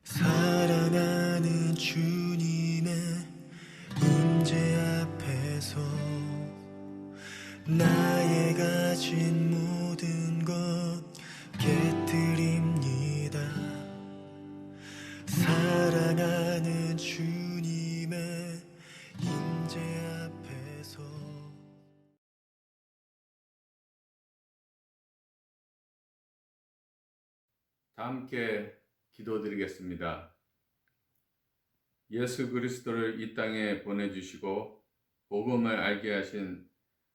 사랑하는 주님의 임재 앞에서 나의 가진 모든 것 깨뜨립니다. 사랑하는 주님의 임재 앞에서 다 함께 기도드리겠습니다. 예수 그리스도를 이 땅에 보내주시고 복음을 알게 하신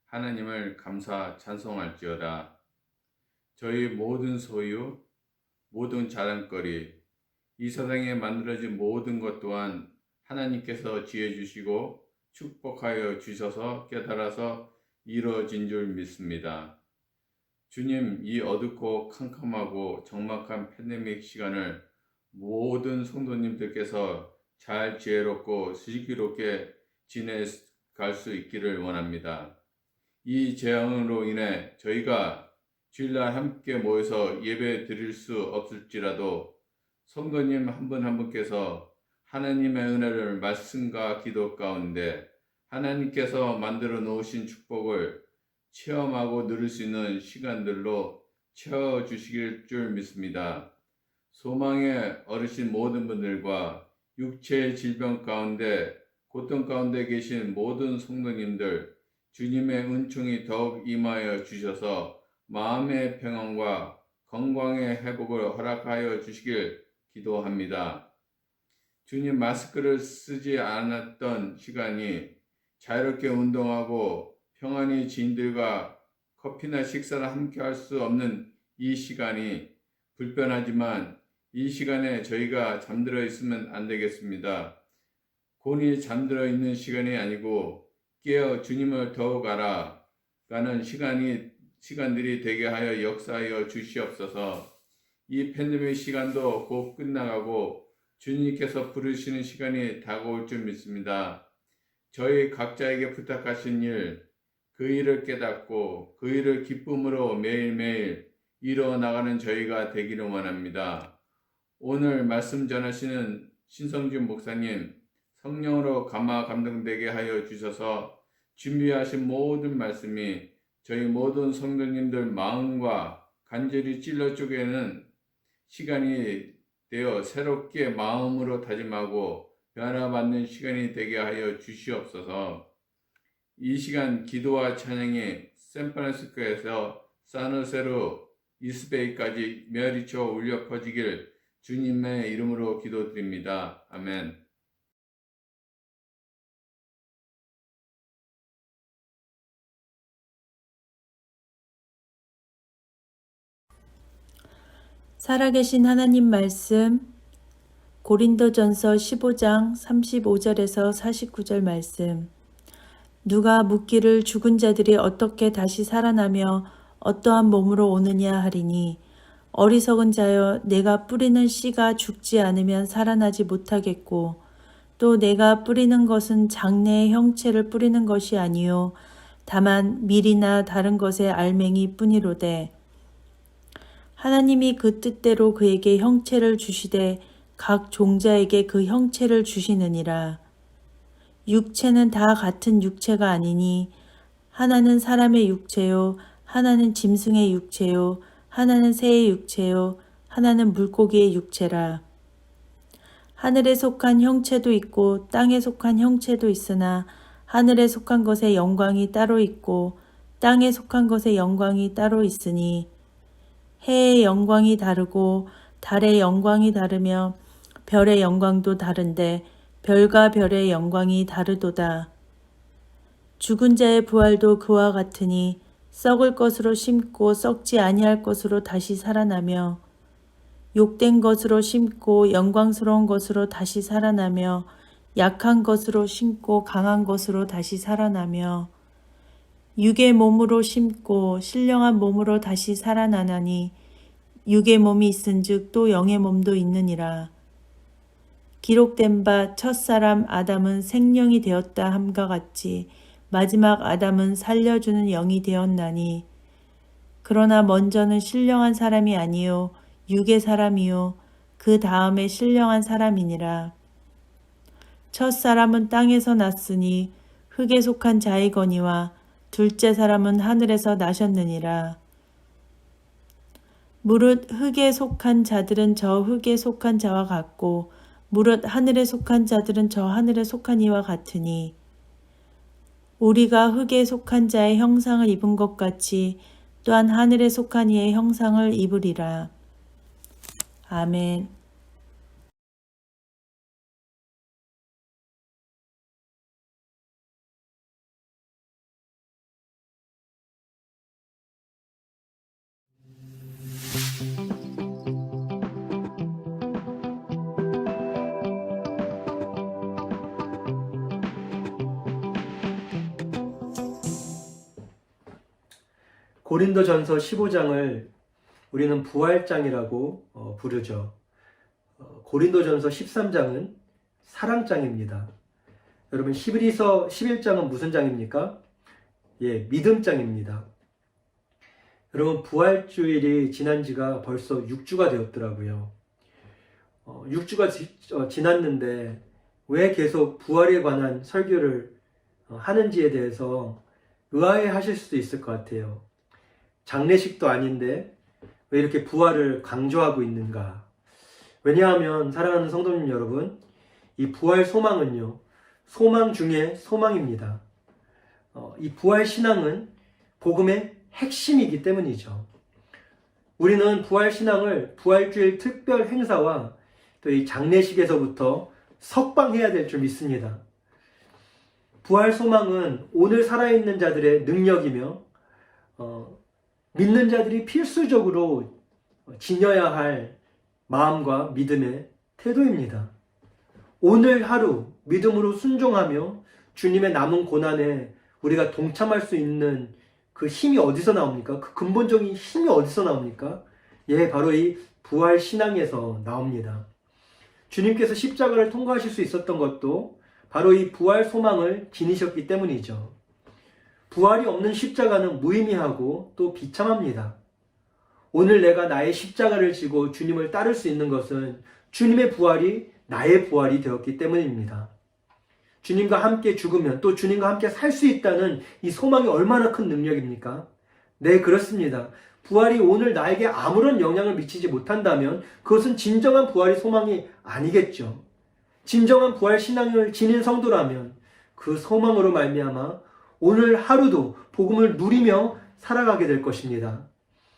하나님을 감사 찬송할지어다. 저희 모든 소유, 모든 자랑거리, 이 세상에 만들어진 모든 것 또한 하나님께서 지어주시고 축복하여 주셔서 깨달아서 이루어진 줄 믿습니다. 주님, 이 어둡고 캄캄하고 적막한 팬데믹 시간을 모든 성도님들께서 잘 지혜롭고 슬기롭게 지내갈 수 있기를 원합니다. 이 재앙으로 인해 저희가 주일날 함께 모여서 예배 드릴 수 없을지라도 성도님 한 분 한 분께서 하나님의 은혜를 말씀과 기도 가운데 하나님께서 만들어 놓으신 축복을 체험하고 누릴 수 있는 시간들로 채워주시길 줄 믿습니다. 소망의 어르신 모든 분들과 육체의 질병 가운데 고통 가운데 계신 모든 성도님들 주님의 은총이 더욱 임하여 주셔서 마음의 평안과 건강의 회복을 허락하여 주시길 기도합니다. 주님, 마스크를 쓰지 않았던 시간이 자유롭게 운동하고 평안히 지인들과 커피나 식사를 함께 할 수 없는 이 시간이 불편하지만 이 시간에 저희가 잠들어 있으면 안 되겠습니다. 곤히 잠들어 있는 시간이 아니고 깨어 주님을 더욱 알아가는 시간들이 되게 하여 역사하여 주시옵소서. 이 팬데믹 시간도 곧 끝나가고 주님께서 부르시는 시간이 다가올 줄 믿습니다. 저희 각자에게 부탁하신 일, 그 일을 깨닫고 그 일을 기쁨으로 매일매일 이뤄나가는 저희가 되기를 원합니다. 오늘 말씀 전하시는 신성준 목사님, 성령으로 감화 감동되게 하여 주셔서 준비하신 모든 말씀이 저희 모든 성도님들 마음과 간절히 찔러 쪼개는 시간이 되어 새롭게 마음으로 다짐하고 변화받는 시간이 되게 하여 주시옵소서. 이 시간 기도와 찬양이 샌프란시스코에서 사노세로 이스베이까지 메아리쳐 울려 퍼지길 주님의 이름으로 기도드립니다. 아멘. 살아계신 하나님 말씀 고린도전서 15장 35절에서 49절 말씀. 누가 묻기를 죽은 자들이 어떻게 다시 살아나며 어떠한 몸으로 오느냐 하리니 어리석은 자여, 내가 뿌리는 씨가 죽지 않으면 살아나지 못하겠고 또 내가 뿌리는 것은 장래의 형체를 뿌리는 것이 아니요 다만 밀이나 다른 것의 알맹이 뿐이로되 하나님이 그 뜻대로 그에게 형체를 주시되 각 종자에게 그 형체를 주시느니라. 육체는 다 같은 육체가 아니니 하나는 사람의 육체요, 하나는 짐승의 육체요, 하나는 새의 육체요, 하나는 물고기의 육체라. 하늘에 속한 형체도 있고 땅에 속한 형체도 있으나 하늘에 속한 것의 영광이 따로 있고 땅에 속한 것의 영광이 따로 있으니 해의 영광이 다르고 달의 영광이 다르며 별의 영광도 다른데 별과 별의 영광이 다르도다. 죽은 자의 부활도 그와 같으니 썩을 것으로 심고 썩지 아니할 것으로 다시 살아나며 욕된 것으로 심고 영광스러운 것으로 다시 살아나며 약한 것으로 심고 강한 것으로 다시 살아나며 육의 몸으로 심고 신령한 몸으로 다시 살아나나니 육의 몸이 있은즉 또 영의 몸도 있느니라. 기록된 바 첫사람 아담은 생령이 되었다 함과 같이 마지막 아담은 살려주는 영이 되었나니 그러나 먼저는 신령한 사람이 아니요 육의 사람이요 그 다음에 신령한 사람이니라. 첫 사람은 땅에서 났으니 흙에 속한 자이거니와 둘째 사람은 하늘에서 나셨느니라. 무릇 흙에 속한 자들은 저 흙에 속한 자와 같고 무릇 하늘에 속한 자들은 저 하늘에 속한 이와 같으니 우리가 흙에 속한 자의 형상을 입은 것 같이 또한 하늘에 속한 이의 형상을 입으리라. 아멘. 고린도전서 15장을 우리는 부활장이라고 부르죠. 고린도전서 13장은 사랑장입니다. 여러분, 히브리서 11장은 무슨 장입니까? 믿음장입니다. 여러분, 부활주일이 지난 지가 벌써 6주가 되었더라고요. 6주가 지났는데 왜 계속 부활에 관한 설교를 하는지에 대해서 의아해 하실 수도 있을 것 같아요. 장례식도 아닌데 왜 이렇게 부활을 강조하고 있는가? 왜냐하면 사랑하는 성도님 여러분, 이 부활 소망은요, 소망 중에 소망입니다. 이 부활 신앙은 복음의 핵심이기 때문이죠. 우리는 부활 신앙을 부활주일 특별 행사와 또 이 장례식에서부터 석방해야 될 줄 믿습니다. 부활 소망은 오늘 살아있는 자들의 능력이며 믿는 자들이 필수적으로 지녀야 할 마음과 믿음의 태도입니다. 오늘 하루 믿음으로 순종하며 주님의 남은 고난에 우리가 동참할 수 있는 그 힘이 어디서 나옵니까? 그 근본적인 힘이 어디서 나옵니까? 바로 이 부활 신앙에서 나옵니다. 주님께서 십자가를 통과하실 수 있었던 것도 바로 이 부활 소망을 지니셨기 때문이죠. 부활이 없는 십자가는 무의미하고 또 비참합니다. 오늘 내가 나의 십자가를 지고 주님을 따를 수 있는 것은 주님의 부활이 나의 부활이 되었기 때문입니다. 주님과 함께 죽으면 또 주님과 함께 살 수 있다는 이 소망이 얼마나 큰 능력입니까? 네, 그렇습니다. 부활이 오늘 나에게 아무런 영향을 미치지 못한다면 그것은 진정한 부활의 소망이 아니겠죠. 진정한 부활 신앙을 지닌 성도라면 그 소망으로 말미암아 오늘 하루도 복음을 누리며 살아가게 될 것입니다.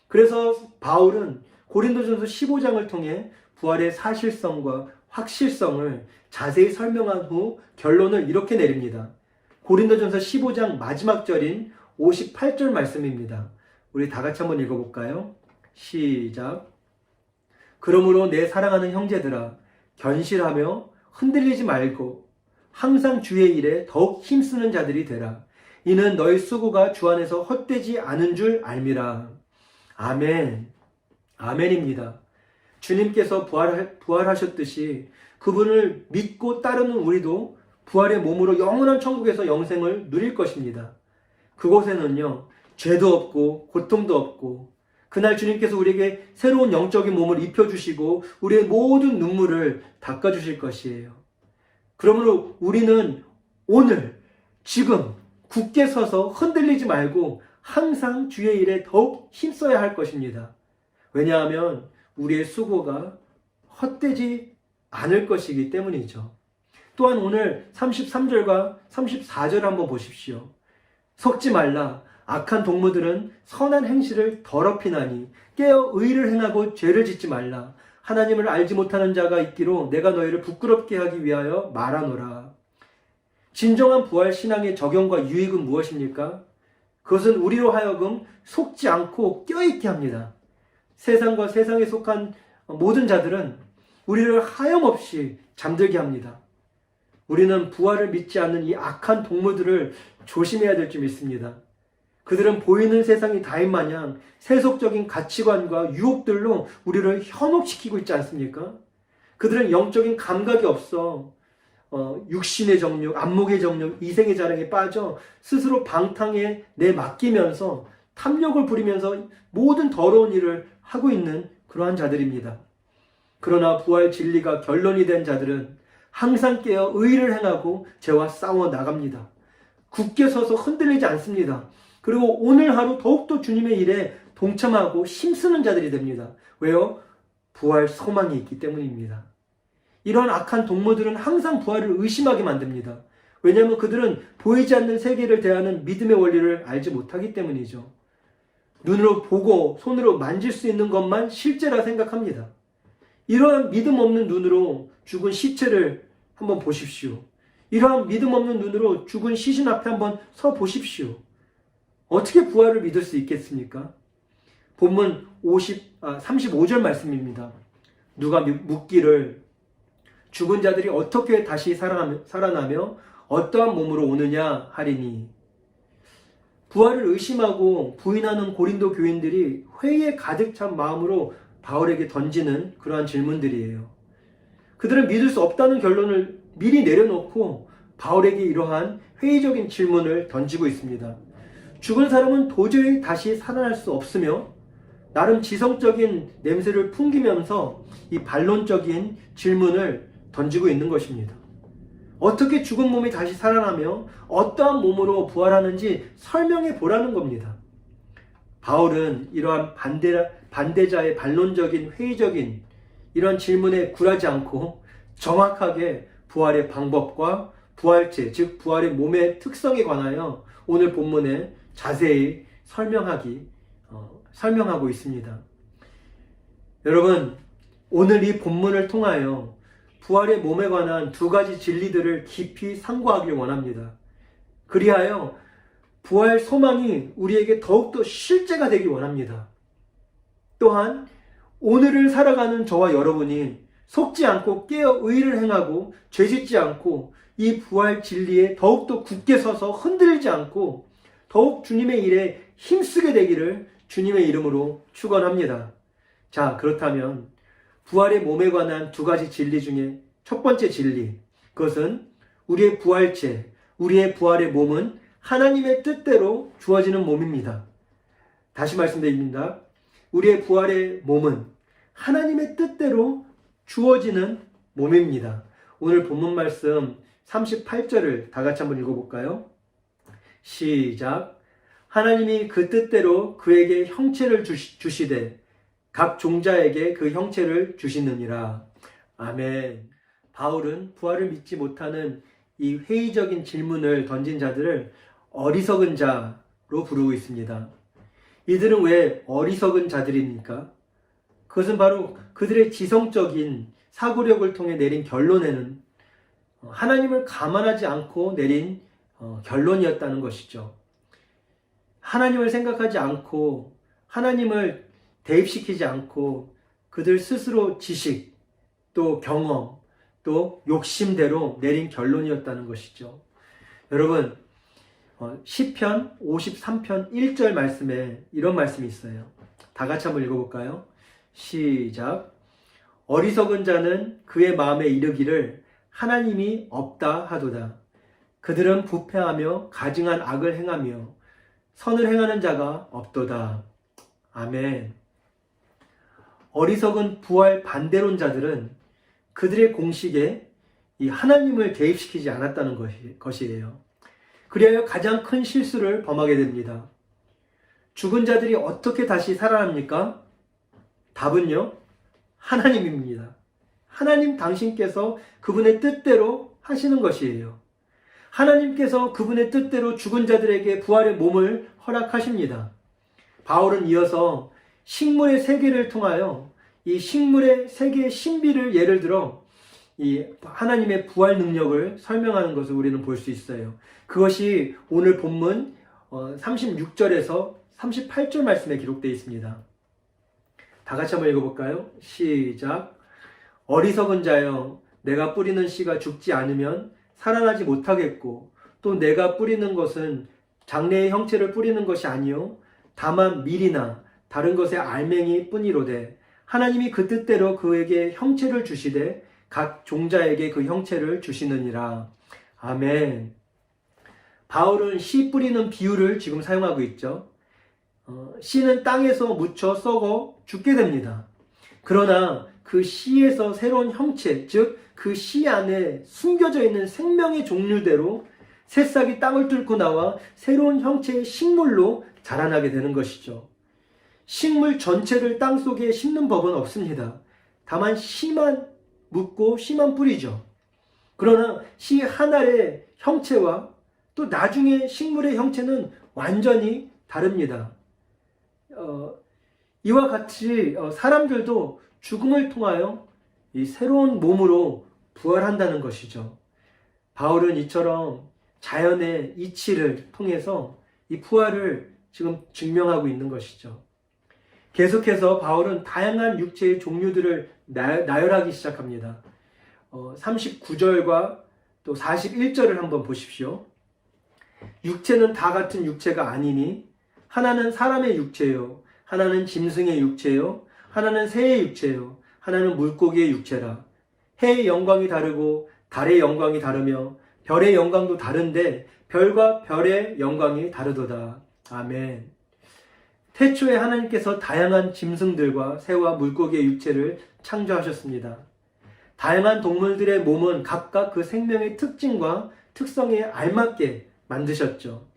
그래서 바울은 고린도전서 15장을 통해 부활의 사실성과 확실성을 자세히 설명한 후 결론을 이렇게 내립니다. 고린도전서 15장 마지막 절인 58절 말씀입니다. 우리 다 같이 한번 읽어볼까요? 시작. 그러므로 내 사랑하는 형제들아, 견실하며 흔들리지 말고 항상 주의 일에 더욱 힘쓰는 자들이 되라. 이는 너희 수고가 주 안에서 헛되지 않은 줄 알미라. 아멘. 아멘입니다. 주님께서 부활하셨듯이 그분을 믿고 따르는 우리도 부활의 몸으로 영원한 천국에서 영생을 누릴 것입니다. 그곳에는요, 죄도 없고 고통도 없고 그날 주님께서 우리에게 새로운 영적인 몸을 입혀주시고 우리의 모든 눈물을 닦아주실 것이에요. 그러므로 우리는 오늘 지금 굳게 서서 흔들리지 말고 항상 주의 일에 더욱 힘써야 할 것입니다. 왜냐하면 우리의 수고가 헛되지 않을 것이기 때문이죠. 또한 오늘 33절과 34절 한번 보십시오. 속지 말라. 악한 동무들은 선한 행실을 더럽히나니 깨어 의를 행하고 죄를 짓지 말라. 하나님을 알지 못하는 자가 있기로 내가 너희를 부끄럽게 하기 위하여 말하노라. 진정한 부활 신앙의 적용과 유익은 무엇입니까? 그것은 우리로 하여금 속지 않고 껴있게 합니다. 세상과 세상에 속한 모든 자들은 우리를 하염없이 잠들게 합니다. 우리는 부활을 믿지 않는 이 악한 동물들을 조심해야 될 줄 믿습니다. 그들은 보이는 세상이 다인 마냥 세속적인 가치관과 유혹들로 우리를 현혹시키고 있지 않습니까? 그들은 영적인 감각이 없어 육신의 정욕, 안목의 정욕, 이생의 자랑에 빠져 스스로 방탕에 내맡기면서 탐욕을 부리면서 모든 더러운 일을 하고 있는 그러한 자들입니다. 그러나 부활 진리가 결론이 된 자들은 항상 깨어 의를 행하고 죄와 싸워 나갑니다. 굳게 서서 흔들리지 않습니다. 그리고 오늘 하루 더욱더 주님의 일에 동참하고 힘쓰는 자들이 됩니다. 왜요? 부활 소망이 있기 때문입니다. 이러한 악한 동무들은 항상 부활을 의심하게 만듭니다. 왜냐하면 그들은 보이지 않는 세계를 대하는 믿음의 원리를 알지 못하기 때문이죠. 눈으로 보고 손으로 만질 수 있는 것만 실제라 생각합니다. 이러한 믿음 없는 눈으로 죽은 시체를 한번 보십시오. 이러한 믿음 없는 눈으로 죽은 시신 앞에 한번 서 보십시오. 어떻게 부활을 믿을 수 있겠습니까? 본문 35절 말씀입니다. 누가 묻기를 죽은 자들이 어떻게 다시 살아나며 어떠한 몸으로 오느냐 하리니, 부활을 의심하고 부인하는 고린도 교인들이 회의에 가득 찬 마음으로 바울에게 던지는 그러한 질문들이에요. 그들은 믿을 수 없다는 결론을 미리 내려놓고 바울에게 이러한 회의적인 질문을 던지고 있습니다. 죽은 사람은 도저히 다시 살아날 수 없으며 나름 지성적인 냄새를 풍기면서 이 반론적인 질문을 던지고 있는 것입니다. 어떻게 죽은 몸이 다시 살아나며 어떠한 몸으로 부활하는지 설명해 보라는 겁니다. 바울은 이러한 반대자의 반론적인 회의적인 이런 질문에 굴하지 않고 정확하게 부활의 방법과 부활체, 즉 부활의 몸의 특성에 관하여 오늘 본문에 자세히 설명하고 있습니다. 여러분, 오늘 이 본문을 통하여 부활의 몸에 관한 두 가지 진리들을 깊이 상고하길 원합니다. 그리하여 부활 소망이 우리에게 더욱더 실제가 되길 원합니다. 또한 오늘을 살아가는 저와 여러분이 속지 않고 깨어 의를 행하고 죄짓지 않고 이 부활 진리에 더욱더 굳게 서서 흔들리지 않고 더욱 주님의 일에 힘쓰게 되기를 주님의 이름으로 축원합니다. 자, 그렇다면 부활의 몸에 관한 두 가지 진리 중에 첫 번째 진리, 그것은 우리의 부활체, 우리의 부활의 몸은 하나님의 뜻대로 주어지는 몸입니다. 다시 말씀드립니다. 우리의 부활의 몸은 하나님의 뜻대로 주어지는 몸입니다. 오늘 본문 말씀 38절을 다 같이 한번 읽어볼까요? 시작. 하나님이 그 뜻대로 그에게 형체를 주시되 각 종자에게 그 형체를 주시느니라. 아멘. 바울은 부활을 믿지 못하는 이 회의적인 질문을 던진 자들을 어리석은 자로 부르고 있습니다. 이들은 왜 어리석은 자들입니까? 그것은 바로 그들의 지성적인 사고력을 통해 내린 결론에는 하나님을 감안하지 않고 내린 결론이었다는 것이죠. 하나님을 생각하지 않고 하나님을 대입시키지 않고 그들 스스로 지식, 또 경험, 또 욕심대로 내린 결론이었다는 것이죠. 여러분, 시편 53편 1절 말씀에 이런 말씀이 있어요. 다 같이 한번 읽어볼까요? 시작. 어리석은 자는 그의 마음에 이르기를 하나님이 없다 하도다. 그들은 부패하며 가증한 악을 행하며 선을 행하는 자가 없도다. 아멘. 어리석은 부활 반대론자들은 그들의 공식에 이 하나님을 대입시키지 않았다는 것이에요. 그리하여 가장 큰 실수를 범하게 됩니다. 죽은 자들이 어떻게 다시 살아납니까? 답은요, 하나님입니다. 하나님 당신께서 그분의 뜻대로 하시는 것이에요. 하나님께서 그분의 뜻대로 죽은 자들에게 부활의 몸을 허락하십니다. 바울은 이어서 식물의 세계를 통하여 이 식물의 세계의 신비를 예를 들어 이 하나님의 부활 능력을 설명하는 것을 우리는 볼 수 있어요. 그것이 오늘 본문 36절에서 38절 말씀에 기록되어 있습니다. 다 같이 한번 읽어볼까요? 시작. 어리석은 자여, 내가 뿌리는 씨가 죽지 않으면 살아나지 못하겠고, 또 내가 뿌리는 것은 장래의 형체를 뿌리는 것이 아니요 다만 밀이나 다른 것의 알맹이 뿐이로되 하나님이 그 뜻대로 그에게 형체를 주시되 각 종자에게 그 형체를 주시느니라. 아멘. 바울은 씨 뿌리는 비유를 지금 사용하고 있죠. 씨는 땅에서 묻혀 썩어 죽게 됩니다. 그러나 그 씨에서 새로운 형체, 즉 그 씨 안에 숨겨져 있는 생명의 종류대로 새싹이 땅을 뚫고 나와 새로운 형체의 식물로 자라나게 되는 것이죠. 식물 전체를 땅 속에 심는 법은 없습니다. 다만 씨만 묻고 씨만 뿌리죠. 그러나 씨 하나의 형체와 또 나중에 식물의 형체는 완전히 다릅니다. 이와 같이 사람들도 죽음을 통하여 이 새로운 몸으로 부활한다는 것이죠. 바울은 이처럼 자연의 이치를 통해서 이 부활을 지금 증명하고 있는 것이죠. 계속해서 바울은 다양한 육체의 종류들을 나열하기 시작합니다. 39절과 또 41절을 한번 보십시오. 육체는 다 같은 육체가 아니니 하나는 사람의 육체요, 하나는 짐승의 육체요, 하나는 새의 육체요, 하나는 물고기의 육체라. 해의 영광이 다르고 달의 영광이 다르며 별의 영광도 다른데 별과 별의 영광이 다르도다. 아멘. 태초에 하나님께서 다양한 짐승들과 새와 물고기의 육체를 창조하셨습니다. 다양한 동물들의 몸은 각각 그 생명의 특징과 특성에 알맞게 만드셨죠.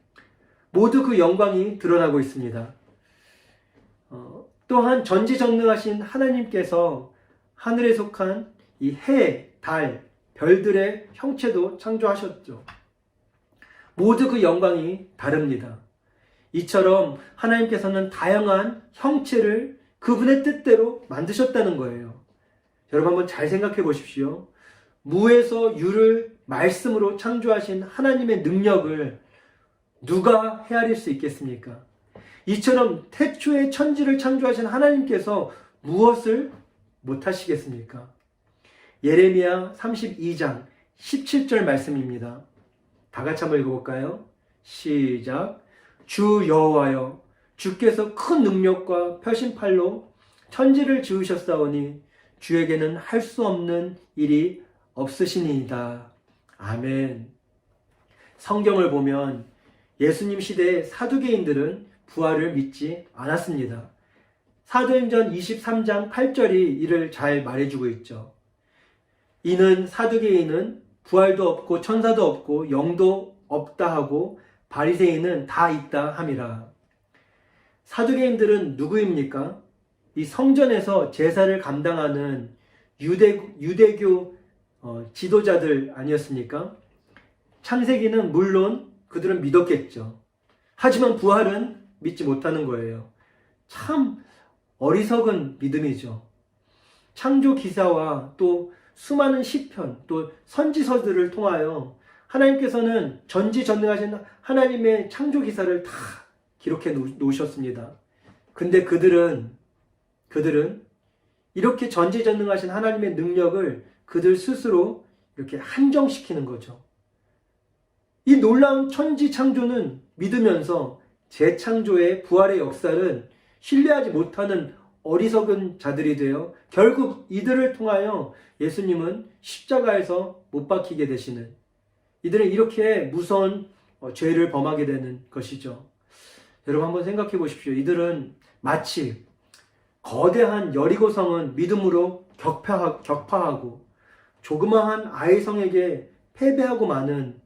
모두 그 영광이 드러나고 있습니다. 또한 전지전능하신 하나님께서 하늘에 속한 이 해, 달, 별들의 형체도 창조하셨죠. 모두 그 영광이 다릅니다. 이처럼 하나님께서는 다양한 형체를 그분의 뜻대로 만드셨다는 거예요. 여러분 한번 잘 생각해 보십시오. 무에서 유를 말씀으로 창조하신 하나님의 능력을 누가 헤아릴 수 있겠습니까? 이처럼 태초에 천지를 창조하신 하나님께서 무엇을 못하시겠습니까? 예레미야 32장 17절 말씀입니다. 다 같이 한번 읽어볼까요? 시작. 주 여호와여, 주께서 큰 능력과 펴신팔로 천지를 지으셨사오니 주에게는 할 수 없는 일이 없으시니이다. 아멘. 성경을 보면 예수님 시대의 사두개인들은 부활을 믿지 않았습니다. 사도행전 23장 8절이 이를 잘 말해주고 있죠. 이는 사두개인은 부활도 없고 천사도 없고 영도 없다 하고 바리새인은 다 있다 함이라. 사두개인들은 누구입니까? 이 성전에서 제사를 감당하는 유대교 지도자들 아니었습니까? 창세기는 물론 그들은 믿었겠죠. 하지만 부활은 믿지 못하는 거예요. 참 어리석은 믿음이죠. 창조 기사와 또 수많은 시편, 또 선지서들을 통하여 하나님께서는 전지전능하신 하나님의 창조 기사를 다 기록해 놓으셨습니다. 근데 그들은 이렇게 전지전능하신 하나님의 능력을 그들 스스로 이렇게 한정시키는 거죠. 이 놀라운 천지 창조는 믿으면서 재창조의 부활의 역사를 신뢰하지 못하는 어리석은 자들이 되어 결국 이들을 통하여 예수님은 십자가에서 못 박히게 되시는, 이들은 이렇게 무서운 죄를 범하게 되는 것이죠. 여러분 한번 생각해 보십시오. 이들은 마치 거대한 여리고성은 믿음으로 격파하고 조그마한 아이성에게 패배하고 마는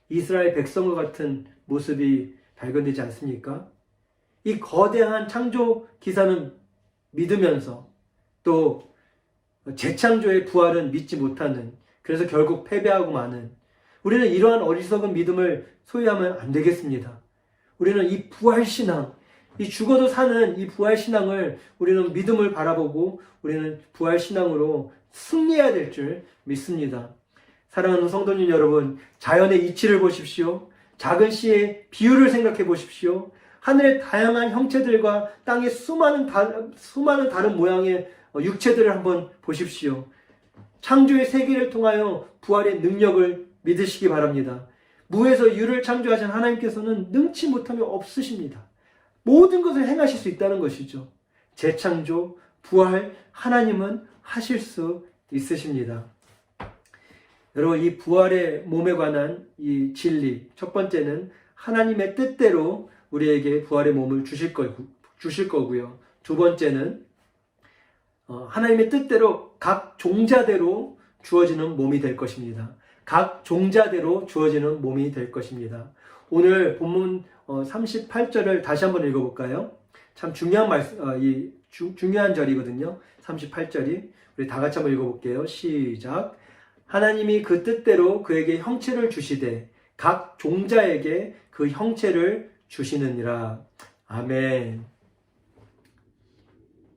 이스라엘 백성과 같은 모습이 발견되지 않습니까? 이 거대한 창조 기사는 믿으면서 또 재창조의 부활은 믿지 못하는, 그래서 결국 패배하고 마는, 우리는 이러한 어리석은 믿음을 소유하면 안 되겠습니다. 우리는 이 부활신앙, 이 죽어도 사는 이 부활신앙을 우리는 믿음을 바라보고 우리는 부활신앙으로 승리해야 될 줄 믿습니다. 사랑하는 성도님 여러분, 자연의 이치를 보십시오. 작은 씨의 비유를 생각해 보십시오. 하늘의 다양한 형체들과 땅의 수많은 다른 모양의 육체들을 한번 보십시오. 창조의 세계를 통하여 부활의 능력을 믿으시기 바랍니다. 무에서 유를 창조하신 하나님께서는 능치 못함이 없으십니다. 모든 것을 행하실 수 있다는 것이죠. 재창조, 부활, 하나님은 하실 수 있으십니다. 여러분, 이 부활의 몸에 관한 이 진리, 첫 번째는 하나님의 뜻대로 우리에게 부활의 몸을 주실 거고요. 두 번째는 하나님의 뜻대로 각 종자대로 주어지는 몸이 될 것입니다. 각 종자대로 주어지는 몸이 될 것입니다. 오늘 본문 38절을 다시 한번 읽어볼까요? 참 중요한 중요한 절이거든요. 38절이. 우리 다 같이 한번 읽어볼게요. 시작. 하나님이 그 뜻대로 그에게 형체를 주시되 각 종자에게 그 형체를 주시느니라. 아멘.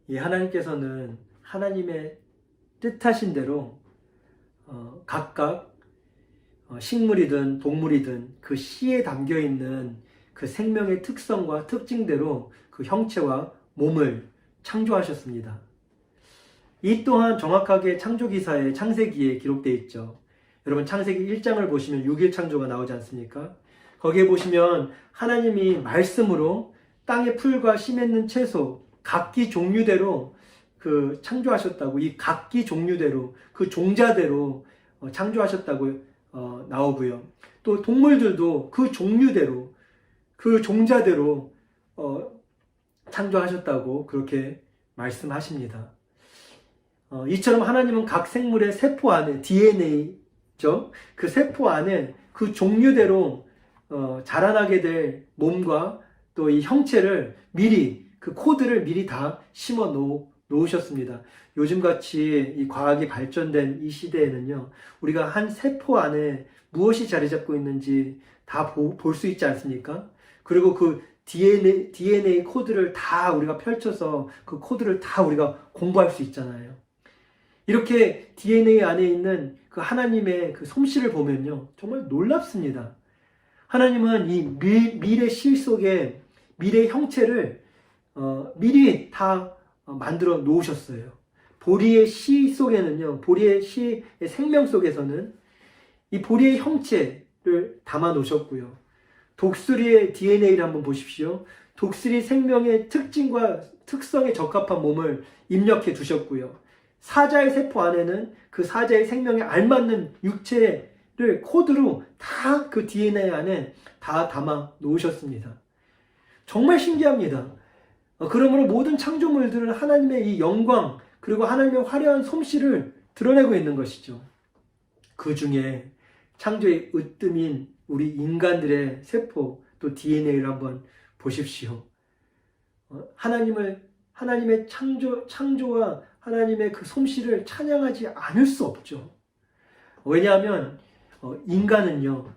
이 하나님께서는 하나님의 뜻하신 대로 각각 식물이든 동물이든 그 씨에 담겨 있는 그 생명의 특성과 특징대로 그 형체와 몸을 창조하셨습니다. 이 또한 정확하게 창조기사의 창세기에 기록되어 있죠. 여러분 창세기 1장을 보시면 6일 창조가 나오지 않습니까? 거기에 보시면 하나님이 말씀으로 땅의 풀과 씨 맺는 채소 각기 종류대로 그 창조하셨다고, 이 각기 종류대로 그 종자대로 창조하셨다고 나오고요. 또 동물들도 그 종류대로 그 종자대로 창조하셨다고 그렇게 말씀하십니다. 이처럼 하나님은 각 생물의 세포 안에 DNA죠. 그 세포 안에 그 종류대로 자라나게 될 몸과 또 이 형체를 미리 그 코드를 미리 다 심어 놓으셨습니다. 요즘같이 이 과학이 발전된 이 시대에는요, 우리가 한 세포 안에 무엇이 자리 잡고 있는지 다 볼 수 있지 않습니까? 그리고 그 DNA 코드를 다 우리가 펼쳐서 그 코드를 다 우리가 공부할 수 있잖아요. 이렇게 DNA 안에 있는 그 하나님의 그 솜씨를 보면요, 정말 놀랍습니다. 하나님은 이 미래 실 속에 미래 형체를 미리 다 만들어 놓으셨어요. 보리의 씨 속에는요, 보리의 씨의 생명 속에서는 이 보리의 형체를 담아 놓으셨고요. 독수리의 DNA를 한번 보십시오. 독수리 생명의 특징과 특성에 적합한 몸을 입력해 두셨고요. 사자의 세포 안에는 그 사자의 생명에 알맞는 육체를 코드로 다 그 DNA 안에 다 담아 놓으셨습니다. 정말 신기합니다. 그러므로 모든 창조물들은 하나님의 이 영광 그리고 하나님의 화려한 솜씨를 드러내고 있는 것이죠. 그 중에 창조의 으뜸인 우리 인간들의 세포 또 DNA를 한번 보십시오. 하나님의 창조와 하나님의 그 솜씨를 찬양하지 않을 수 없죠. 왜냐하면 인간은요,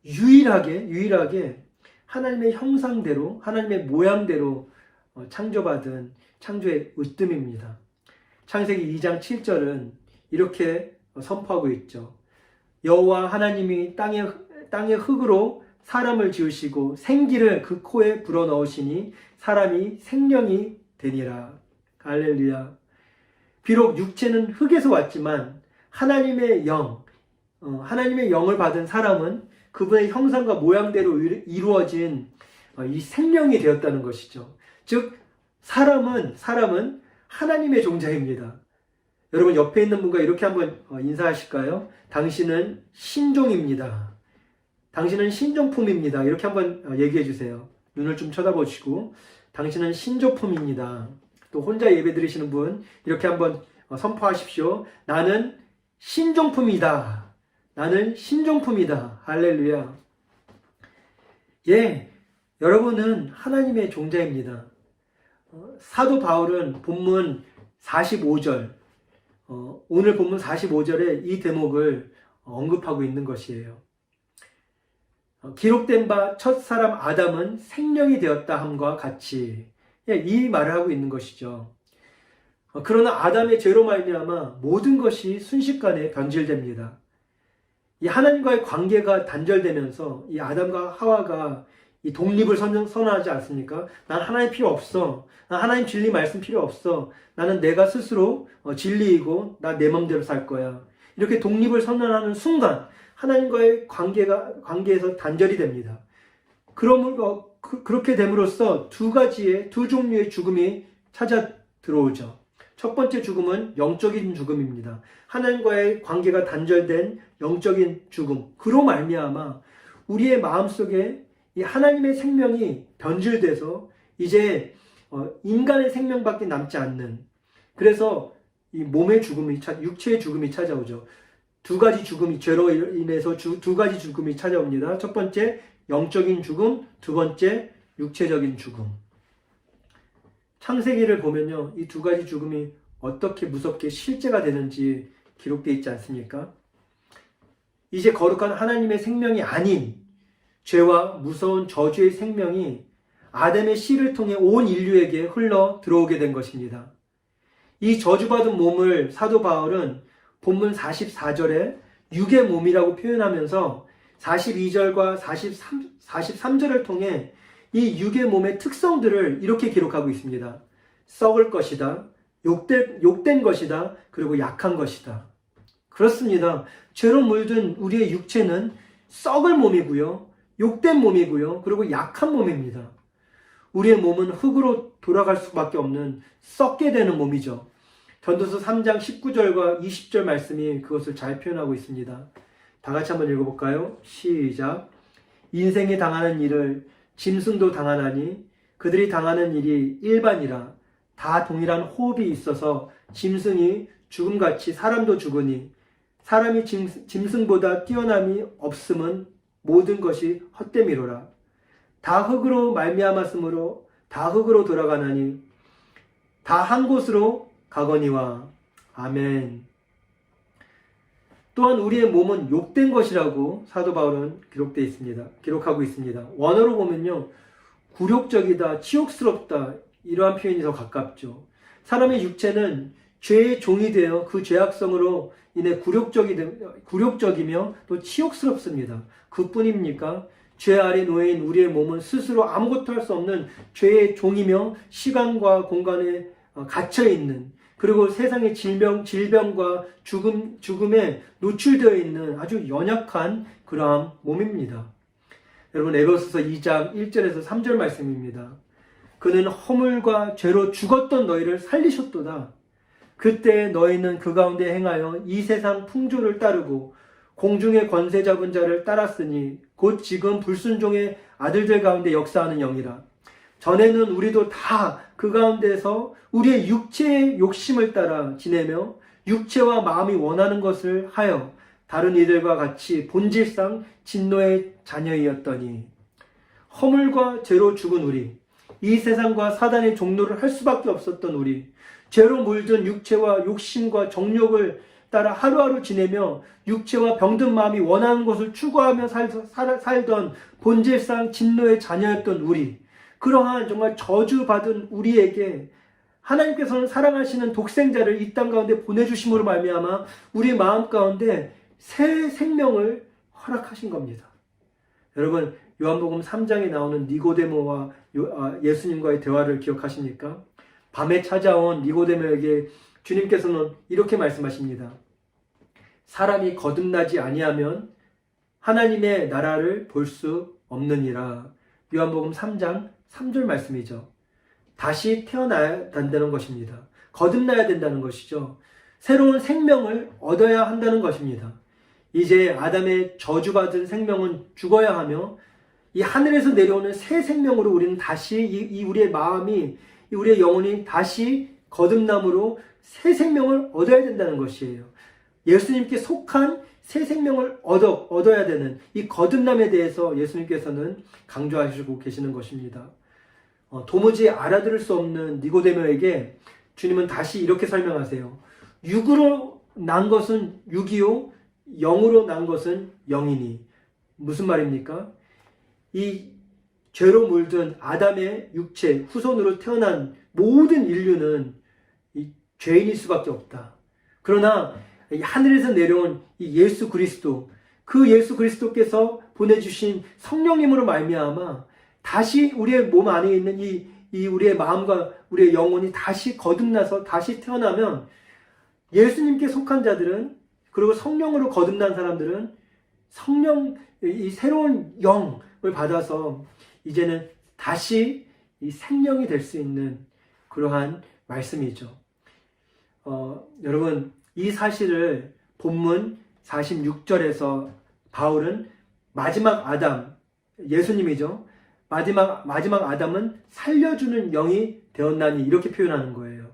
유일하게 하나님의 형상대로, 하나님의 모양대로 창조받은 창조의 으뜸입니다. 창세기 2장 7절은 이렇게 선포하고 있죠. 여호와 하나님이 땅의 흙으로 사람을 지으시고 생기를 그 코에 불어넣으시니 사람이 생명이 되니라. 할렐루야. 비록 육체는 흙에서 왔지만 하나님의 영을 받은 사람은 그분의 형상과 모양대로 이루어진 이 생명이 되었다는 것이죠. 즉 사람은 하나님의 종자입니다. 여러분 옆에 있는 분과 이렇게 한번 인사하실까요? 당신은 신종입니다. 당신은 신종품입니다. 이렇게 한번 얘기해 주세요. 눈을 좀 쳐다보시고 당신은 신종품입니다. 또 혼자 예배 드리시는 분 이렇게 한번 선포하십시오. 나는 신종품이다. 나는 신종품이다. 할렐루야. 예, 여러분은 하나님의 종자입니다. 사도 바울은 본문 45절, 오늘 본문 45절에 이 대목을 언급하고 있는 것이에요. 기록된 바 첫 사람 아담은 생명이 되었다 함과 같이, 이 말을 하고 있는 것이죠. 그러나 아담의 죄로 말미암아 모든 것이 순식간에 변질됩니다. 이 하나님과의 관계가 단절되면서 이 아담과 하와가 이 독립을 선언하지 않습니까? 난 하나님 필요 없어. 난 하나님 진리 말씀 필요 없어. 나는 내가 스스로 진리이고 나 내 맘대로 살 거야. 이렇게 독립을 선언하는 순간 하나님과의 관계에서 단절이 됩니다. 그렇게 됨으로써 두 종류의 죽음이 찾아 들어오죠. 첫 번째 죽음은 영적인 죽음입니다. 하나님과의 관계가 단절된 영적인 죽음. 그로 말미암아 우리의 마음속에 이 하나님의 생명이 변질돼서 이제 인간의 생명밖에 남지 않는 그래서 이 몸의 죽음이, 육체의 죽음이 찾아오죠. 두 가지 죽음이, 죄로 인해서 두 가지 죽음이 찾아옵니다. 첫 번째, 영적인 죽음, 두 번째, 육체적인 죽음. 창세기를 보면요, 이 두 가지 죽음이 어떻게 무섭게 실제가 되는지 기록되어 있지 않습니까? 이제 거룩한 하나님의 생명이 아닌 죄와 무서운 저주의 생명이 아담의 씨를 통해 온 인류에게 흘러 들어오게 된 것입니다. 이 저주받은 몸을 사도 바울은 본문 44절에 육의 몸이라고 표현하면서 42절과 43절을 통해 이 육의 몸의 특성들을 이렇게 기록하고 있습니다. 썩을 것이다, 욕된 것이다, 그리고 약한 것이다. 그렇습니다. 죄로 물든 우리의 육체는 썩을 몸이고요, 욕된 몸이고요, 그리고 약한 몸입니다. 우리의 몸은 흙으로 돌아갈 수밖에 없는 썩게 되는 몸이죠. 전도서 3장 19절과 20절 말씀이 그것을 잘 표현하고 있습니다. 다 같이 한번 읽어볼까요? 시작. 인생에 당하는 일을 짐승도 당하나니 그들이 당하는 일이 일반이라. 다 동일한 호흡이 있어서 짐승이 죽음같이 사람도 죽으니 사람이 짐승보다 뛰어남이 없음은 모든 것이 헛됨이로라. 다 흙으로 말미암았으므로 다 흙으로 돌아가나니 다 한 곳으로 가거니와. 아멘. 또한 우리의 몸은 욕된 것이라고 사도 바울은 기록하고 있습니다. 원어로 보면요, 굴욕적이다, 치욕스럽다, 이러한 표현이 더 가깝죠. 사람의 육체는 죄의 종이 되어 그 죄악성으로 인해 굴욕적이며 또 치욕스럽습니다. 그뿐입니까? 죄 아래 놓인 우리의 몸은 스스로 아무것도 할 수 없는 죄의 종이며 시간과 공간에 갇혀있는, 그리고 세상의 질병과 죽음에 노출되어 있는 아주 연약한 그러한 몸입니다. 여러분, 에베소서 2장 1절에서 3절 말씀입니다. 그는 허물과 죄로 죽었던 너희를 살리셨도다. 그때 너희는 그 가운데 행하여 이 세상 풍조를 따르고 공중의 권세 잡은 자를 따랐으니 곧 지금 불순종의 아들들 가운데 역사하는 영이라. 전에는 우리도 다 그 가운데서 우리의 육체의 욕심을 따라 지내며 육체와 마음이 원하는 것을 하여 다른 이들과 같이 본질상 진노의 자녀이었더니. 허물과 죄로 죽은 우리, 이 세상과 사단의 종노를 할 수밖에 없었던 우리, 죄로 물든 육체와 욕심과 정욕을 따라 하루하루 지내며 육체와 병든 마음이 원하는 것을 추구하며 살던 본질상 진노의 자녀였던 우리, 그러한 정말 저주받은 우리에게 하나님께서는 사랑하시는 독생자를 이 땅 가운데 보내주심으로 말미암아 우리 마음 가운데 새 생명을 허락하신 겁니다. 여러분, 요한복음 3장에 나오는 니고데모와 예수님과의 대화를 기억하십니까? 밤에 찾아온 니고데모에게 주님께서는 이렇게 말씀하십니다. 사람이 거듭나지 아니하면 하나님의 나라를 볼 수 없느니라. 요한복음 3장 3절 말씀이죠. 다시 태어나야 된다는 것입니다. 거듭나야 된다는 것이죠. 새로운 생명을 얻어야 한다는 것입니다. 이제 아담의 저주받은 생명은 죽어야 하며 이 하늘에서 내려오는 새 생명으로 우리는 다시 이 우리의 마음이, 이 우리의 영혼이 다시 거듭남으로 새 생명을 얻어야 된다는 것이에요. 예수님께 속한 새 생명을 얻어야 되는 이 거듭남에 대해서 예수님께서는 강조하시고 계시는 것입니다. 도무지 알아들을 수 없는 니고데모에게 주님은 다시 이렇게 설명하세요. 육으로 난 것은 육이요, 영으로 난 것은 영이니. 무슨 말입니까? 이 죄로 물든 아담의 육체, 후손으로 태어난 모든 인류는 이 죄인일 수밖에 없다. 그러나 이 하늘에서 내려온 이 예수 그리스도, 그 예수 그리스도께서 보내주신 성령님으로 말미암아 다시 우리의 몸 안에 있는 이 우리의 마음과 우리의 영혼이 다시 거듭나서 다시 태어나면 예수님께 속한 자들은, 그리고 성령으로 거듭난 사람들은 이 새로운 영을 받아서 이제는 다시 이 생명이 될 수 있는 그러한 말씀이죠. 여러분, 이 사실을 본문 46절에서 바울은 마지막 아담, 예수님이죠. 마지막 아담은 살려주는 영이 되었나니 이렇게 표현하는 거예요.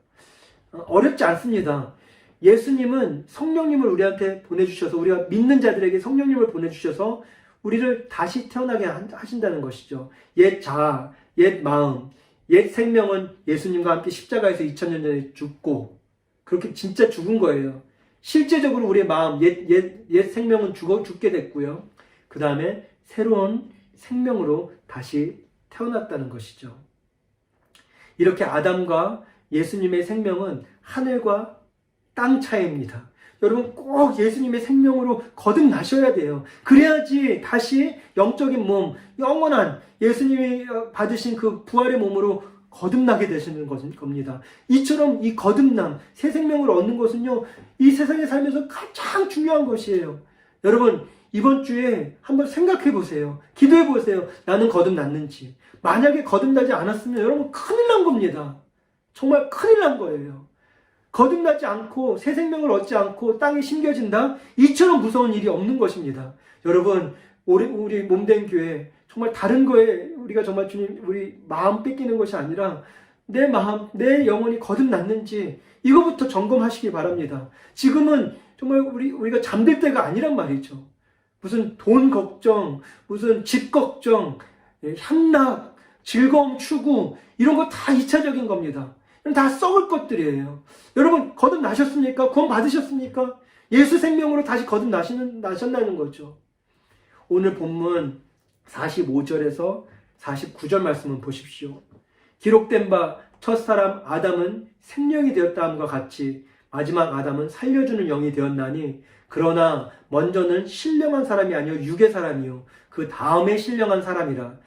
어렵지 않습니다. 예수님은 성령님을 우리한테 보내주셔서, 우리가 믿는 자들에게 성령님을 보내주셔서 우리를 다시 태어나게 하신다는 것이죠. 옛 자아, 옛 마음, 옛 생명은 예수님과 함께 십자가에서 2000년 전에 죽고, 그렇게 진짜 죽은 거예요. 실제적으로 우리의 마음, 옛 생명은 죽게 됐고요. 그 다음에 새로운 생명으로 다시 태어났다는 것이죠. 이렇게 아담과 예수님의 생명은 하늘과 땅 차이입니다. 여러분 꼭 예수님의 생명으로 거듭나셔야 돼요. 그래야지 다시 영적인 몸, 영원한 예수님이 받으신 그 부활의 몸으로 거듭나게 되시는 겁니다. 이처럼 이 거듭남, 새 생명을 얻는 것은요, 이 세상에 살면서 가장 중요한 것이에요. 여러분 이번 주에 한번 생각해 보세요. 기도해 보세요. 나는 거듭났는지. 만약에 거듭나지 않았으면 여러분 큰일 난 겁니다. 정말 큰일 난 거예요. 거듭나지 않고 새 생명을 얻지 않고 땅에 심겨진다? 이처럼 무서운 일이 없는 것입니다. 여러분 우리 몸된 교회 정말 다른 거에 우리가 정말 주님 우리 마음 뺏기는 것이 아니라 내 마음, 내 영혼이 거듭났는지 이거부터 점검하시기 바랍니다. 지금은 정말 우리가 잠들 때가 아니란 말이죠. 무슨 돈 걱정, 무슨 집 걱정, 향락, 즐거움 추구 이런 거 다 2차적인 겁니다. 다 썩을 것들이에요. 여러분 거듭나셨습니까? 구원 받으셨습니까? 예수 생명으로 다시 거듭나셨다는 거죠. 오늘 본문 45절에서 49절 말씀을 보십시오. 기록된 바 첫사람 아담은 생명이 되었다함과 같이 마지막 아담은 살려주는 영이 되었나니 그러나 먼저는 신령한 사람이 아니요 육의 사람이요 그 다음에 신령한 사람이라.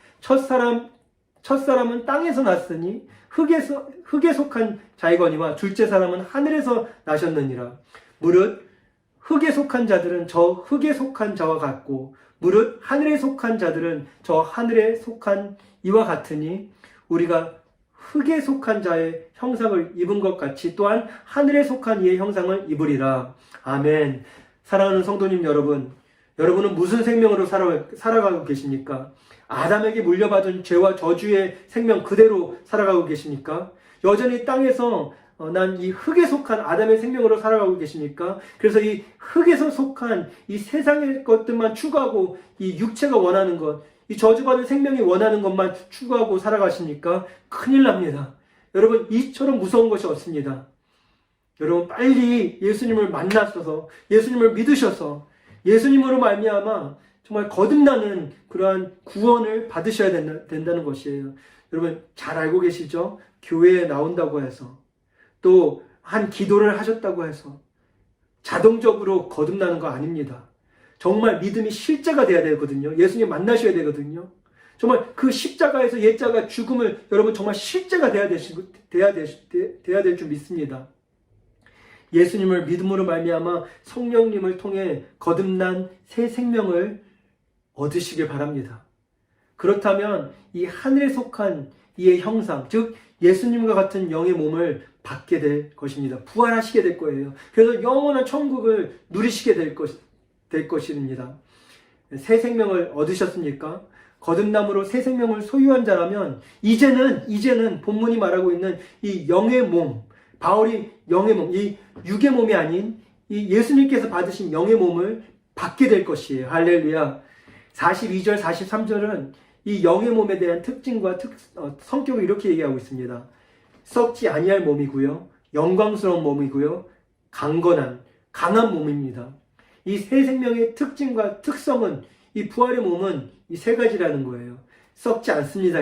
첫사람은 땅에서 났으니 흙에 속한 자이거니와 둘째 사람은 하늘에서 나셨느니라. 무릇 흙에 속한 자들은 저 흙에 속한 자와 같고 무릇 하늘에 속한 자들은 저 하늘에 속한 이와 같으니 우리가 흙에 속한 자의 형상을 입은 것 같이 또한 하늘에 속한 이의 형상을 입으리라. 아멘. 사랑하는 성도님 여러분, 여러분은 무슨 생명으로 살아가고 계십니까? 아담에게 물려받은 죄와 저주의 생명 그대로 살아가고 계십니까? 여전히 땅에서 난 이 흙에 속한 아담의 생명으로 살아가고 계십니까? 그래서 이 흙에서 속한 이 세상의 것들만 추구하고 이 육체가 원하는 것, 이 저주받은 생명이 원하는 것만 추구하고 살아가십니까? 큰일 납니다. 여러분 이처럼 무서운 것이 없습니다. 여러분 빨리 예수님을 만나셔서 예수님을 믿으셔서 예수님으로 말미암아 정말 거듭나는 그러한 구원을 받으셔야 된다는 것이에요. 여러분 잘 알고 계시죠? 교회에 나온다고 해서 또 한 기도를 하셨다고 해서 자동적으로 거듭나는 거 아닙니다. 정말 믿음이 실제가 돼야 되거든요. 예수님 만나셔야 되거든요. 정말 그 십자가에서 옛자가 죽음을 여러분 정말 실제가 돼야 될 줄 믿습니다. 예수님을 믿음으로 말미암아 성령님을 통해 거듭난 새 생명을 얻으시길 바랍니다. 그렇다면 이 하늘에 속한 이의 형상, 즉 예수님과 같은 영의 몸을 받게 될 것입니다. 부활하시게 될 거예요. 그래서 영원한 천국을 누리시게 될 것입니다. 새 생명을 얻으셨습니까? 거듭남으로 새 생명을 소유한 자라면 이제는 본문이 말하고 있는 이 영의 몸, 바울이 영의 몸, 이 육의 몸이 아닌 이 예수님께서 받으신 영의 몸을 받게 될 것이에요. 할렐루야. 42절, 43절은 이 영의 몸에 대한 특징과 성격을 이렇게 얘기하고 있습니다. 썩지 아니할 몸이고요. 영광스러운 몸이고요. 강건한, 강한 몸입니다. 이 새 생명의 특징과 특성은 이 부활의 몸은 이 세 가지라는 거예요. 썩지 않습니다.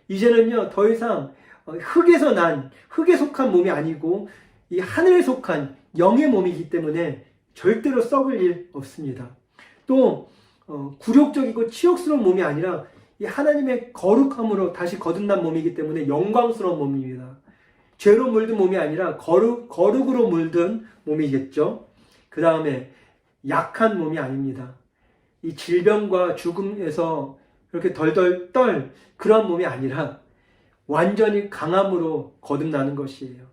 이제는요 더 이상 흙에 속한 몸이 아니고 이 하늘에 속한 영의 몸이기 때문에 절대로 썩을 일 없습니다. 또 굴욕적이고 치욕스러운 몸이 아니라 이 하나님의 거룩함으로 다시 거듭난 몸이기 때문에 영광스러운 몸입니다. 죄로 물든 몸이 아니라 거룩으로 물든 몸이겠죠. 그 다음에 약한 몸이 아닙니다. 이 질병과 죽음에서 이렇게 덜덜 떨 그런 몸이 아니라 완전히 강함으로 거듭나는 것이에요.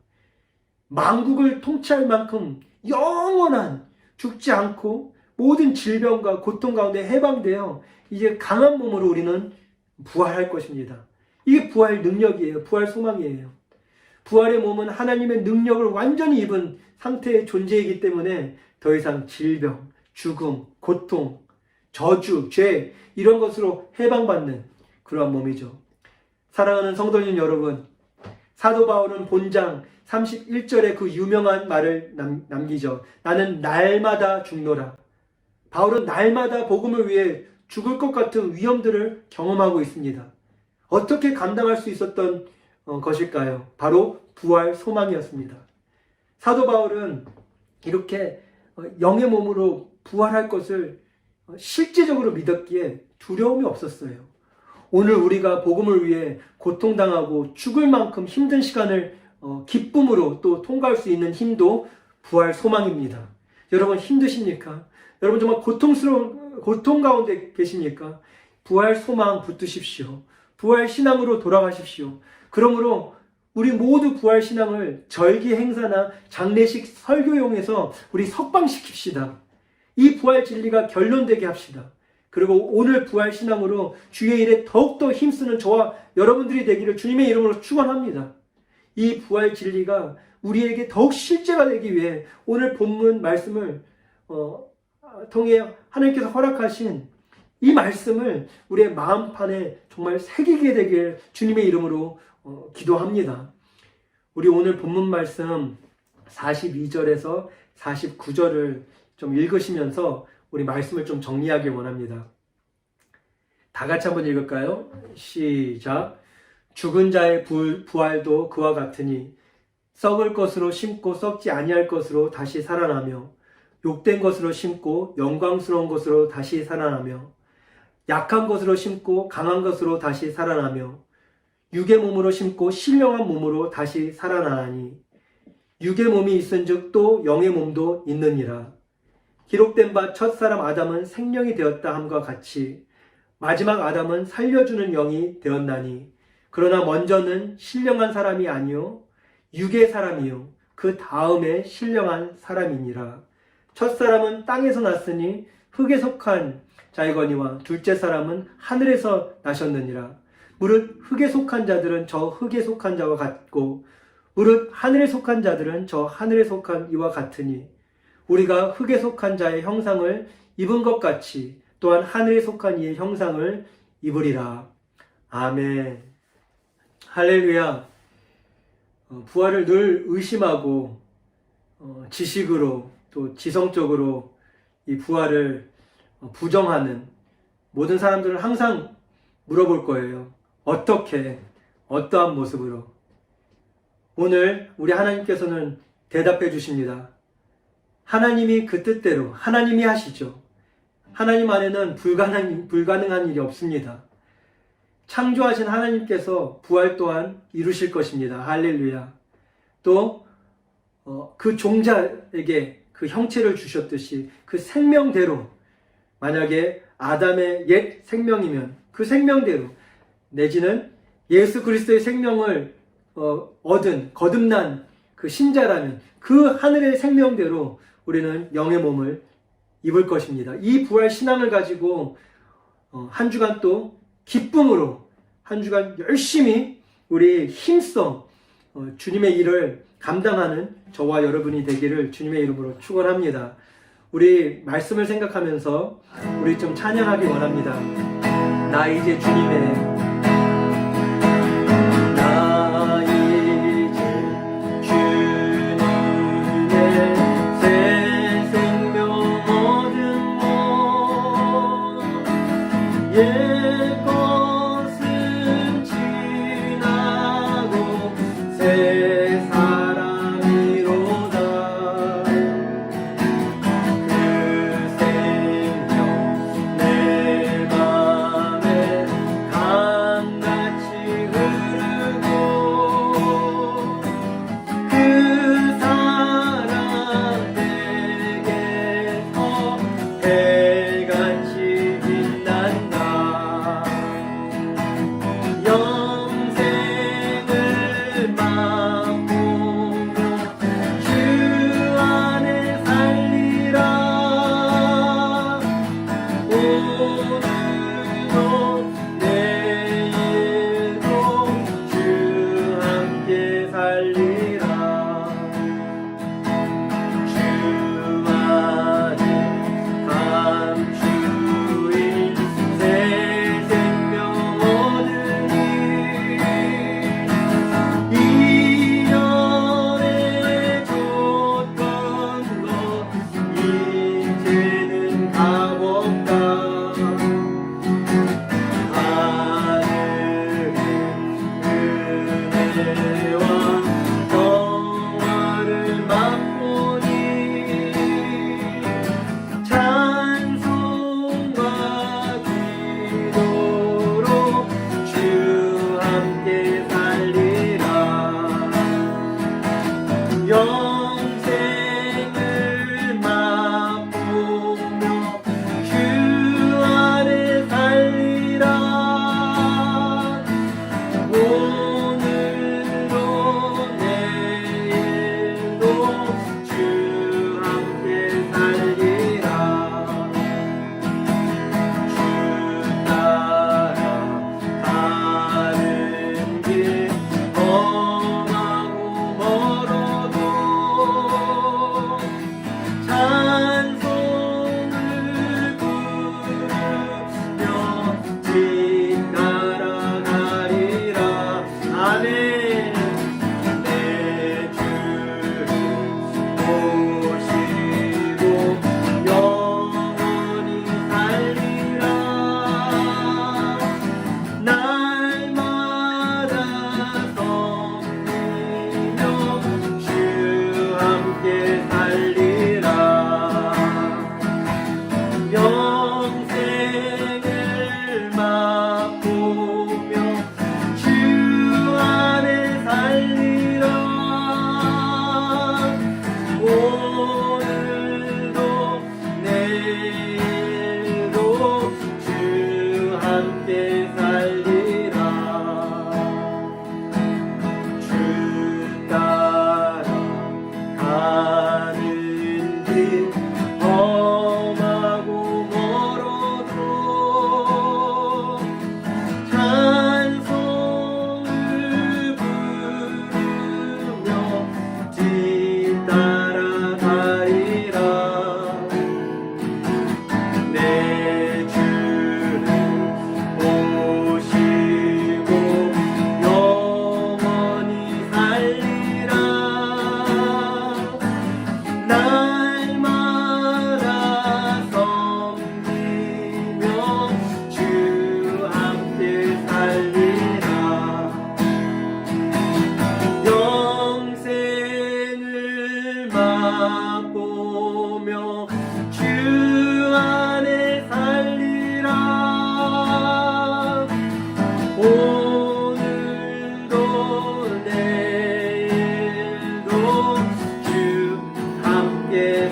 만국을 통치할 만큼 영원한 죽지 않고 모든 질병과 고통 가운데 해방되어 이제 강한 몸으로 우리는 부활할 것입니다. 이게 부활 능력이에요. 부활 소망이에요. 부활의 몸은 하나님의 능력을 완전히 입은 상태의 존재이기 때문에 더 이상 질병, 죽음, 고통, 저주, 죄 이런 것으로 해방받는 그러한 몸이죠. 사랑하는 성도님 여러분, 사도 바울은 본장 31절에 그 유명한 말을 남기죠. 나는 날마다 죽노라. 바울은 날마다 복음을 위해 죽을 것 같은 위험들을 경험하고 있습니다. 어떻게 감당할 수 있었던 것일까요? 바로 부활 소망이었습니다. 사도 바울은 이렇게 영의 몸으로 부활할 것을 실제적으로 믿었기에 두려움이 없었어요. 오늘 우리가 복음을 위해 고통당하고 죽을 만큼 힘든 시간을 기쁨으로 또 통과할 수 있는 힘도 부활 소망입니다. 여러분 힘드십니까? 여러분 정말 고통 가운데 계십니까? 부활 소망 붙드십시오. 부활 신앙으로 돌아가십시오. 그러므로 우리 모두 부활 신앙을 절기 행사나 장례식 설교용에서 우리 석방시킵시다. 이 부활 진리가 결론되게 합시다. 그리고 오늘 부활 신앙으로 주의 일에 더욱더 힘쓰는 저와 여러분들이 되기를 주님의 이름으로 축원합니다. 이 부활 진리가 우리에게 더욱 실제가 되기 위해 오늘 본문 말씀을 통해 하나님께서 허락하신 이 말씀을 우리의 마음판에 정말 새기게 되길 주님의 이름으로 기도합니다. 우리 오늘 본문 말씀 42절에서 49절을 좀 읽으시면서 우리 말씀을 좀 정리하길 원합니다. 다 같이 한번 읽을까요? 시작. 죽은 자의 부활도 그와 같으니 썩을 것으로 심고 썩지 아니할 것으로 다시 살아나며 욕된 것으로 심고 영광스러운 것으로 다시 살아나며 약한 것으로 심고 강한 것으로 다시 살아나며 육의 몸으로 심고 신령한 몸으로 다시 살아나니 육의 몸이 있은즉 또 영의 몸도 있느니라. 기록된 바 첫사람 아담은 생명이 되었다 함과 같이 마지막 아담은 살려주는 영이 되었나니 그러나 먼저는 신령한 사람이 아니요 육의 사람이요 그 다음에 신령한 사람이니라. 첫사람은 땅에서 났으니 흙에 속한 자이거니와 둘째 사람은 하늘에서 나셨느니라. 무릇 흙에 속한 자들은 저 흙에 속한 자와 같고 무릇 하늘에 속한 자들은 저 하늘에 속한 이와 같으니 우리가 흙에 속한 자의 형상을 입은 것 같이 또한 하늘에 속한 이의 형상을 입으리라. 아멘. 할렐루야. 부활을 늘 의심하고 지식으로 또 지성적으로 이 부활을 부정하는 모든 사람들은 항상 물어볼 거예요. 어떻게, 어떠한 모습으로? 오늘 우리 하나님께서는 대답해 주십니다. 하나님이 그 뜻대로 하나님이 하시죠. 하나님 안에는 불가능한 일이 없습니다. 창조하신 하나님께서 부활 또한 이루실 것입니다. 할렐루야. 또 그 종자에게 그 형체를 주셨듯이 그 생명대로 만약에 아담의 옛 생명이면 그 생명대로 내지는 예수 그리스도의 생명을 얻은 거듭난 그 신자라면 그 하늘의 생명대로 우리는 영의 몸을 입을 것입니다. 이 부활 신앙을 가지고 한 주간 또 기쁨으로 한 주간 열심히 우리 힘써 주님의 일을 감당하는 저와 여러분이 되기를 주님의 이름으로 축원합니다. 우리 말씀을 생각하면서 우리 좀 찬양하기 원합니다. 나 이제 주님의 새 생명 얻은 몸 옛 것은 지나고 새 사랑이로다. 그 생명 내 맘에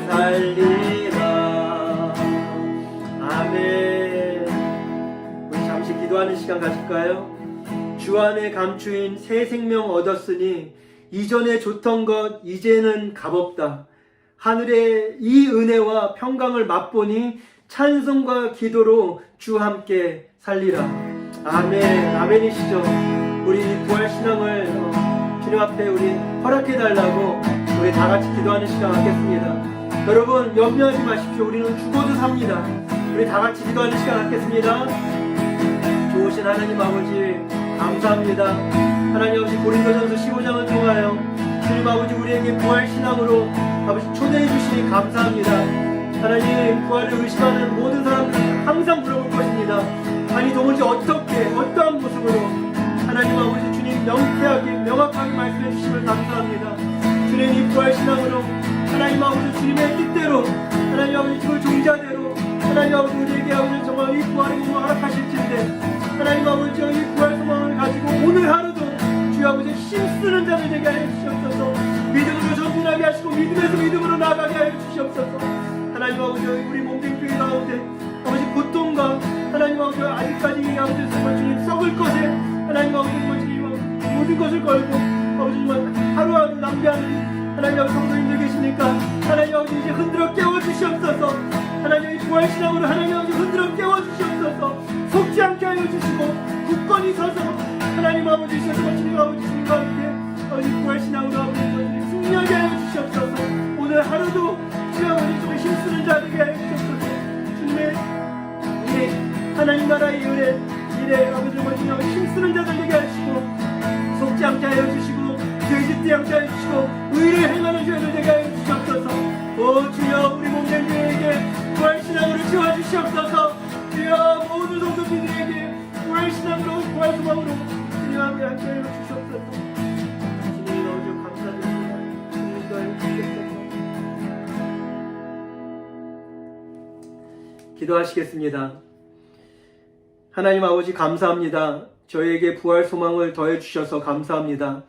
살리라. 아멘. 우리 잠시 기도하는 시간 가질까요? 주 안에 감추인 새 생명 얻었으니 이전에 좋던 것 이제는 값없다. 하늘의 이 은혜와 평강을 맛보니 찬송과 기도로 주 함께 살리라. 아멘. 아멘이시죠? 우리 부활신앙을 주님 앞에 우리 허락해달라고 우리 다같이 기도하는 시간 갖겠습니다. 여러분 염려하지 마십시오. 우리는 죽어도 삽니다. 우리 다같이 기도하는 시간 갖겠습니다. 좋으신 하나님 아버지 감사합니다. 하나님 아버지 고린도전서 15장을 통하여 주님 아버지 우리에게 부활신앙으로 아버지 초대해 주시니 감사합니다. 하나님 부활을 의심하는 모든 사람들은 항상 물어볼 것입니다. 아니 도무지 어떻게 어떠한 모습으로 하나님 아버지 주님 명쾌하게 명확하게 말씀해 주심을 감사합니다. 주님 이 부활신앙으로 하나님 아버지 주님의 뜻대로 하나님 아버지 그 종자대로 하나님 아버지 우리에게 아버지 정말 이 부활의 몸을 허락하실진데 하나님 아버지 이 부활 소망을 가지고 오늘 하루도 주 아버지 힘쓰는 자들 되게 하여 주시옵소서. 믿음으로 전진하게 하시고 믿음에서 믿음으로 나아가게 하여 주시옵소서. 하나님 아버지 우리 몸된 교회 가운데 아버지 고통과 하나님 아버지 아직까지 아버지 정말 주님 썩을 것에 하나님 아버지 정말 주님 모든 것을 걸고 아버지 정말 하루하루 낭비하는 하나님 아버지 성도님들 계시니까 하나님 아버지 이제 흔들어 깨워주시옵소서. 하나님 이 부활신앙으로 하나님 아버지 흔들어 깨워주시옵소서. 속지 않게 하여 주시고 굳건히 서서 하나님 아버지 정말 주님 아버지 주님과 함께 아버지 부활신앙으로 아버지 승리하게 하여 주시옵소서. 오늘 하루도 주 아버지 정말 힘쓰는 자들에게 하여 주시옵소서. 주님의 이 하나님 나라의 일에 아버지 정말 주님 아버지 힘쓰는 자들에게 하시고 속지 않게 하여 주시고 죄짓지 않게 하여 주시고 의를 행하는 죄를 되게 하여 주시옵소서. 오 주여 우리 몸된 교회에게 부활신앙으로 채워주시옵소서. 주여 모든 성도님들에게 부활신앙으로 부활소망으로 주님과 함께 하여 주시옵소서. 주님 아버지 감사드립니다. 주님과 하여 주시옵소서. 기도하시겠습니다. 하나님 아버지 감사합니다. 저에게 부활 소망을 더해 주셔서 감사합니다.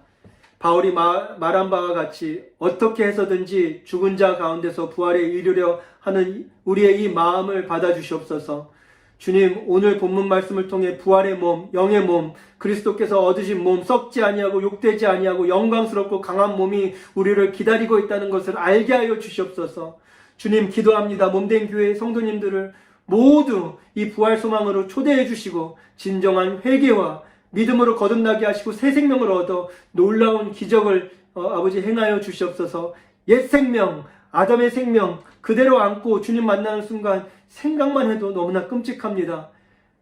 바울이 말한 바와 같이 어떻게 해서든지 죽은 자 가운데서 부활에 이르려 하는 우리의 이 마음을 받아주시옵소서. 주님 오늘 본문 말씀을 통해 부활의 몸, 영의 몸, 그리스도께서 얻으신 몸, 썩지 아니하고 욕되지 아니하고 영광스럽고 강한 몸이 우리를 기다리고 있다는 것을 알게 하여 주시옵소서. 주님 기도합니다. 몸된 교회 성도님들을 모두 이 부활 소망으로 초대해 주시고 진정한 회개와 믿음으로 거듭나게 하시고 새 생명을 얻어 놀라운 기적을 아버지 행하여 주시옵소서. 옛 생명, 아담의 생명 그대로 안고 주님 만나는 순간 생각만 해도 너무나 끔찍합니다.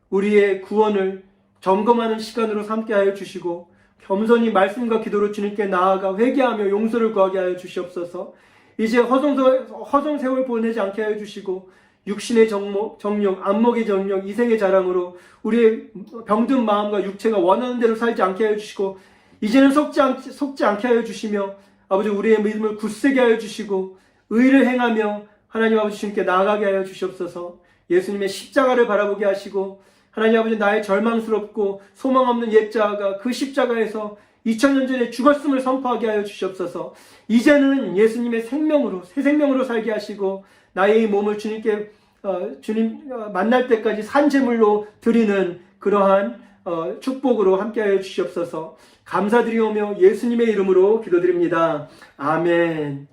우리의 구원을 점검하는 시간으로 삼게 하여 주시고 겸손히 말씀과 기도로 주님께 나아가 회개하며 용서를 구하게 하여 주시옵소서. 이제 허송 세월 보내지 않게 하여 주시고 육신의 정욕, 안목의 정욕, 이생의 자랑으로 우리의 병든 마음과 육체가 원하는 대로 살지 않게 하여 주시고 이제는 속지 않게 하여 주시며 아버지 우리의 믿음을 굳세게 하여 주시고 의를 행하며 하나님 아버지 주님께 나아가게 하여 주시옵소서. 예수님의 십자가를 바라보게 하시고 하나님 아버지 나의 절망스럽고 소망 없는 옛자가 그 십자가에서 2000년 전에 죽었음을 선포하게 하여 주시옵소서. 이제는 예수님의 생명으로 새 생명으로 살게 하시고 나의 이 몸을 주님께 주님 만날 때까지 산제물로 드리는 그러한 축복으로 함께하여 주시옵소서. 감사드리오며 예수님의 이름으로 기도드립니다. 아멘.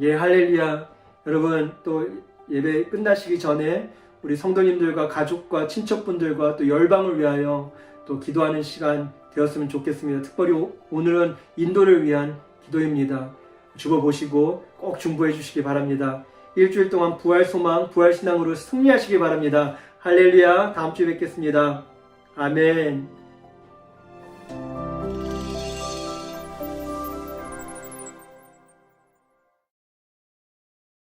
예, 할렐루야. 여러분 또 예배 끝나시기 전에 우리 성도님들과 가족과 친척분들과 또 열방을 위하여 또 기도하는 시간 되었으면 좋겠습니다. 특별히 오늘은 인도를 위한 기도입니다. 주보 보시고 꼭 중보해 주시기 바랍니다. 일주일 동안 부활소망, 부활신앙으로 승리하시기 바랍니다. 할렐루야. 다음 주에 뵙겠습니다. 아멘.